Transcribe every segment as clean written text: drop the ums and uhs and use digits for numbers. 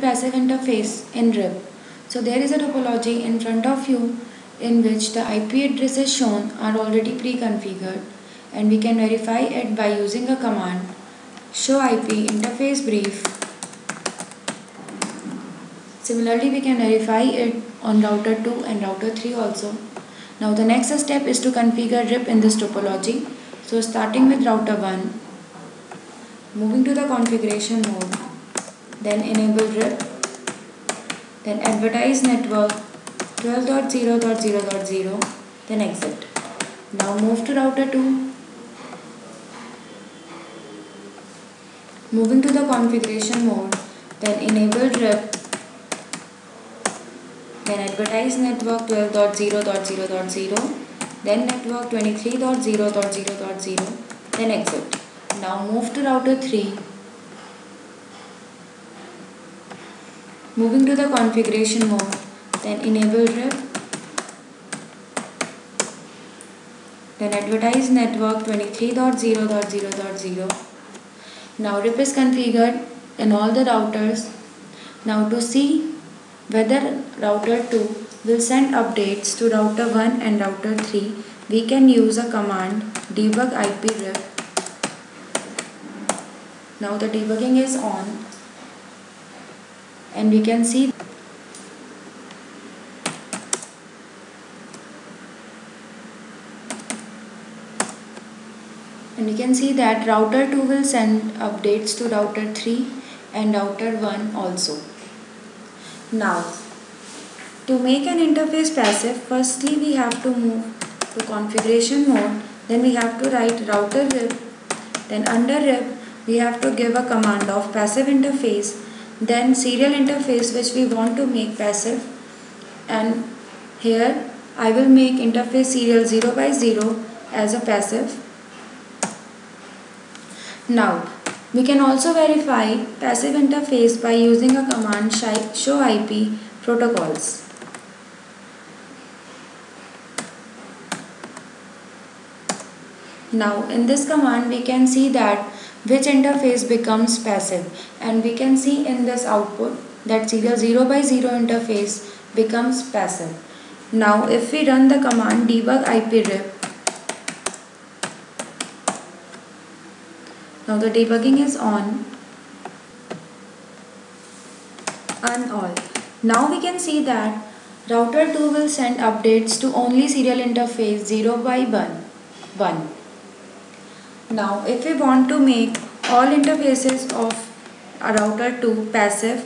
passive interface in RIP. So there is a topology in front of you in which the IP addresses shown are already pre-configured, and we can verify it by using a command show IP interface brief. Similarly, we can verify it on router 2 and router 3 also. Now the next step is to configure RIP in this topology. So starting with router 1, moving to the configuration mode, then enable RIP, then advertise network 12.0.0.0, then exit. Now move to router 2, moving to the configuration mode, then enable RIP, then advertise network 12.0.0.0, then network 23.0.0.0, then exit. Now move to router 3, moving to the configuration mode, then enable RIP, then advertise network 23.0.0.0. Now RIP is configured in all the routers. Now to see whether router 2 will send updates to router 1 and router 3, we can use a command debug IP RIP. Now the debugging is on, and we can see that router 2 will send updates to router 3 and router 1 also. Now to make an interface passive, firstly we have to move to configuration mode, then we have to write router RIP, then under RIP we have to give a command of passive interface, then serial interface which we want to make passive, and here I will make interface serial 0 by 0 as a passive. Now we can also verify passive interface by using a command show IP protocols. Now in this command we can see that which interface becomes passive, and we can see in this output that serial 0 by 0 interface becomes passive. Now if we run the command debug IP RIP, now the debugging is on and all. Now we can see that router 2 will send updates to only serial interface 0 by 1. Now if we want to make all interfaces of a router 2 passive,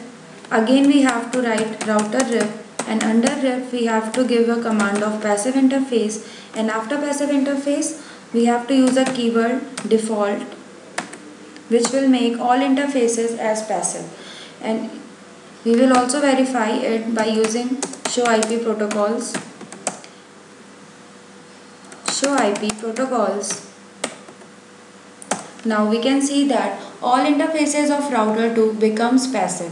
again we have to write router RIP, and under RIP we have to give a command of passive interface, and after passive interface we have to use a keyword default which will make all interfaces as passive, and we will also verify it by using show IP protocols. Now we can see that all interfaces of router 2 becomes passive.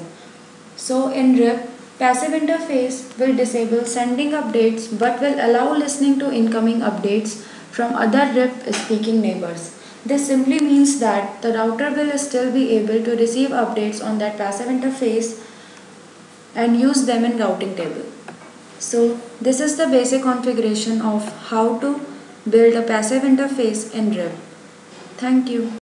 So in RIP, passive interface will disable sending updates but will allow listening to incoming updates from other RIP speaking neighbors. This simply means that the router will still be able to receive updates on that passive interface and use them in routing table. So this is the basic configuration of how to build a passive interface in RIP. Thank you.